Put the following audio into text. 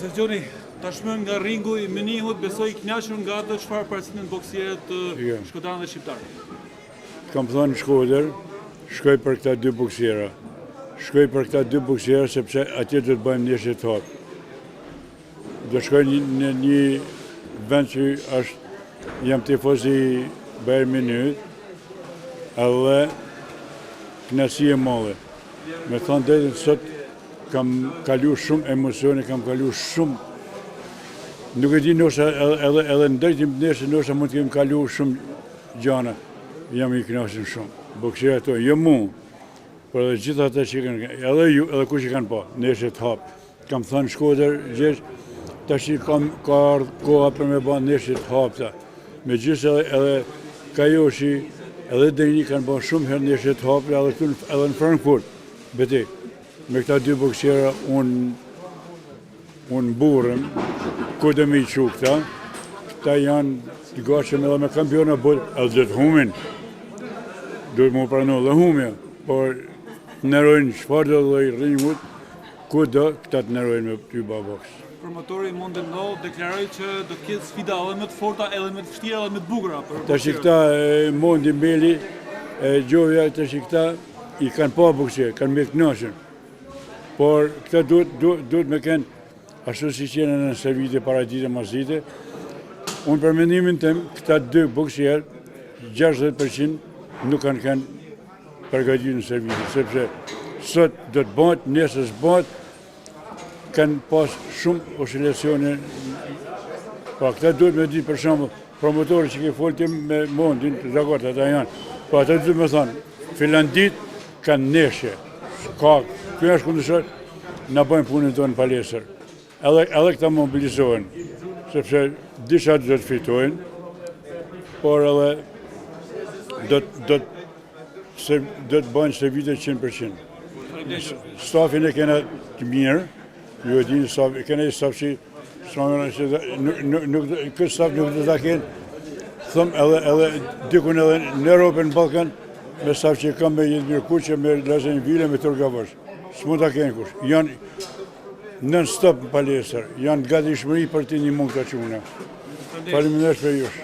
Sesioni, tashmë nga ringu i Mënihut, besoj i kënaqur nga ato çfarë paraqiten boksierët shkodranë dhe shqiptarë. Kam thënë Shkodër, shkoj për këta dy boksiera. Shkoj për këta dy boksiera sepse atje do të bëjmë ndeshje të hapë. Do shkoj në një vend që jam tifoz i Bayern Munich, edhe kënaqësi e madhe. Me thënë drejtën, sot kam kalu shumë emocione, kam kalu shumë. Nuk e di nëse edhe në drejtim të ndeshjes nëse mund të kem kalu shumë gjëra. Jam i kënaqur shumë. Boksierët ato, jo mu, por edhe gjithë ata që kanë, edhe ju, edhe kush i kanë pa, ndeshje të hapë. Kam thënë Shkodër, gjesh, tash ka koha për me bën ndeshje të hapëta. Megjithëse edhe Kajoshi, edhe Deni kanë bën shumë herë ndeshje të hapëta edhe në Frankfurt. Beti, me këta dy boksiera unë burrem, ku do me i çu këta? Këta janë të gatshëm edhe me kampiona botë, edhe do të humin. Duhet mu pranu dhe humja, por të nerojnë çfarë do lloj ringut, ku do këta të nerojnë me ty boks. Promotori Mondeno deklaroi që do të ketë sfida edhe më të forta, edhe më të vështira, edhe më të bukura për boksierët. Tash këta Mondi Beli, Gjovja, tash këta i kanë pa boksier, kanë me kënaqur. Por këta duhet me kenë ashtu si që janë në servite paradite mazite. Unë për mendimin tim, këta dy boksier, 60% nuk kanë përgatitur në servite, sepse sot do të bëhet, nesër s'bëhet, kanë pas shumë oscilacione. Pa këta duhet me ditë për shembull, promotori që ke folti me Mondin, dakord, ata janë. Po ata duhet me thonë, Finlandit kanë neshje, ka, kjo është kundërshtar, na bëjnë punën tonë në palestër. Edhe këta mobilizohen, sepse disha do të fitojnë, por edhe do të bëjnë servite 100%. Stafin e kena të mirë, ju e dini staf, kena i staf që këtë staf nuk do ta kenë, thëmë edhe dikun edhe në Europë, në Balkan, me staf që kam me Jedmir Kuqe, me Lazen Vile, me Turgavash. S'mund ta kenë kush. Janë non-stop në palestër, janë gati shmëri për ti një mund të quna. Faleminderit për jush.